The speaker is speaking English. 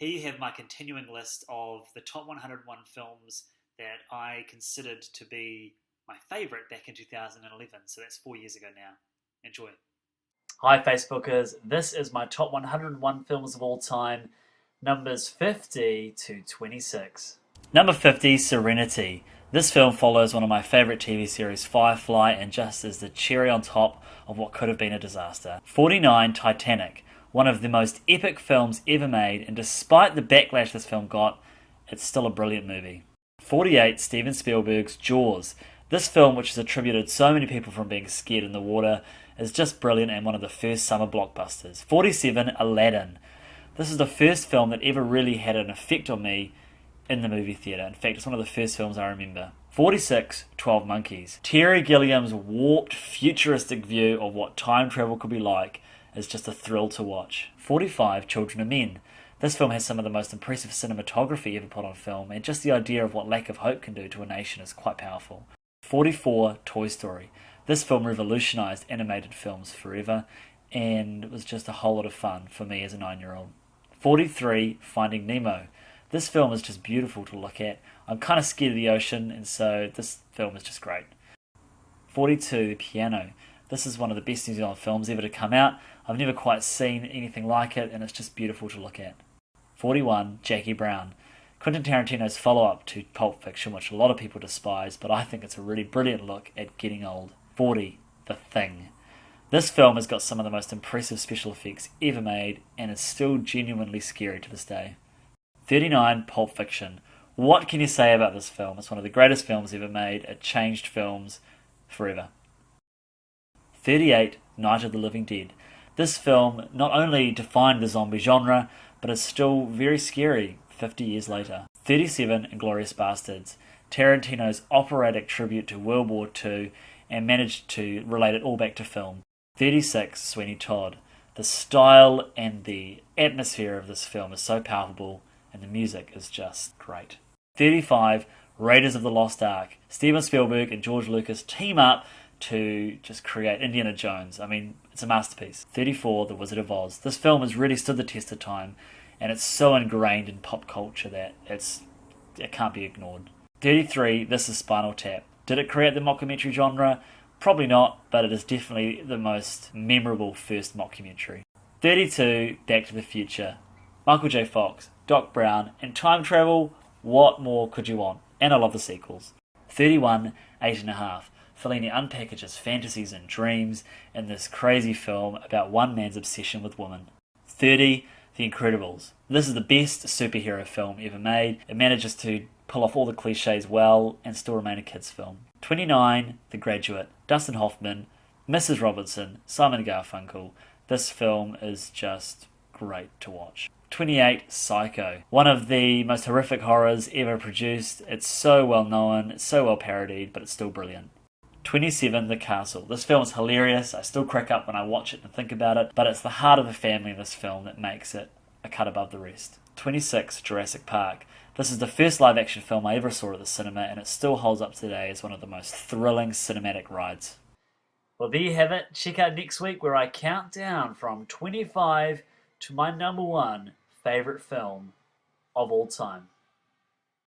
here you have my continuing list of the top 101 films that I considered to be my favourite back in 2011. So that's 4 years ago now. Enjoy. Hi, Facebookers. This is my top 101 films of all time, numbers 50 to 26. Number 50, Serenity. This film follows one of my favourite TV series, Firefly, and just is the cherry on top of what could have been a disaster. 49, Titanic. One of the most epic films ever made, and despite the backlash this film got, it's still a brilliant movie. 48, Steven Spielberg's Jaws. This film, which has attributed so many people from being scared in the water, is just brilliant and one of the first summer blockbusters. 47, Aladdin. This is the first film that ever really had an effect on me in the movie theatre. In fact, it's one of the first films I remember. 46, 12 Monkeys. Terry Gilliam's warped, futuristic view of what time travel could be like is just a thrill to watch. 45, Children of Men. This film has some of the most impressive cinematography ever put on film, and just the idea of what lack of hope can do to a nation is quite powerful. 44, Toy Story. This film revolutionised animated films forever, and it was just a whole lot of fun for me as a 9-year-old. 43, Finding Nemo. This film is just beautiful to look at. I'm kind of scared of the ocean, and so this film is just great. 42, The Piano. This is one of the best New Zealand films ever to come out. I've never quite seen anything like it, and it's just beautiful to look at. 41, Jackie Brown. Quentin Tarantino's follow-up to Pulp Fiction, which a lot of people despise, but I think it's a really brilliant look at getting old. 40, The Thing. This film has got some of the most impressive special effects ever made, and is still genuinely scary to this day. 39, Pulp Fiction. What can you say about this film? It's one of the greatest films ever made. It changed films forever. 38, Night of the Living Dead. This film not only defined the zombie genre, but is still very scary 50 years later. 37, Inglourious Basterds. Tarantino's operatic tribute to World War II, and managed to relate it all back to film. 36, Sweeney Todd. The style and the atmosphere of this film is so palpable, and the music is just great. 35, Raiders of the Lost Ark. Steven Spielberg and George Lucas team up to just create Indiana Jones. I mean, it's a masterpiece. 34, The Wizard of Oz. This film has really stood the test of time, and it's so ingrained in pop culture that it can't be ignored. 33, This is Spinal Tap. Did it create the mockumentary genre? Probably not, but it is definitely the most memorable first mockumentary. 32, Back to the Future. Michael J. Fox, Doc Brown, and time travel, what more could you want? And I love the sequels. 31, 8½. Fellini unpackages fantasies and dreams in this crazy film about one man's obsession with women. 30, The Incredibles. This is the best superhero film ever made. It manages to pull off all the cliches well and still remain a kid's film. 29, The Graduate. Dustin Hoffman, Mrs. Robinson, Simon Garfunkel. This film is just great to watch. 28, Psycho. One of the most horrific horrors ever produced. It's so well known, it's so well parodied, but it's still brilliant. 27, The Castle. This film is hilarious. I still crack up when I watch it and think about it, but it's the heart of the family in this film that makes it a cut above the rest. 26, Jurassic Park. This is the first live-action film I ever saw at the cinema, and it still holds up today as one of the most thrilling cinematic rides. Well, there you have it. Check out next week where I count down from 25 to my number one favourite film of all time.